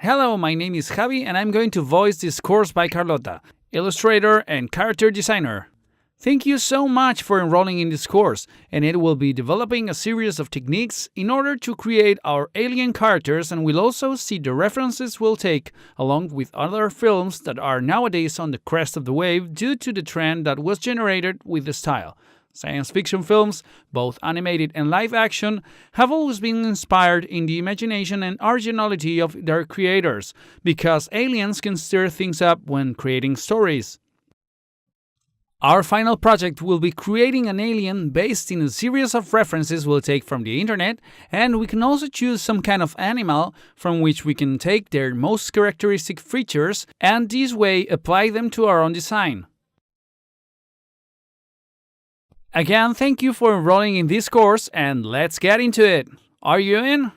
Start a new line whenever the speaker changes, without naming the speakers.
Hello, my name is Javi and I'm going to voice this course by Carlota, illustrator and character designer. Thank you so much for enrolling in this course, and it will be developing a series of techniques in order to create our alien characters, and we'll also see the references we'll take along with other films that are nowadays on the crest of the wave due to the trend that was generated with the style. Science fiction films, both animated and live action, have always been inspired in the imagination and originality of their creators, because aliens can stir things up when creating stories. Our final project will be creating an alien based in a series of references we'll take from the internet, and we can also choose some kind of animal from which we can take their most characteristic features and this way apply them to our own design. Again, thank you for enrolling in this course and let's get into it. Are you in?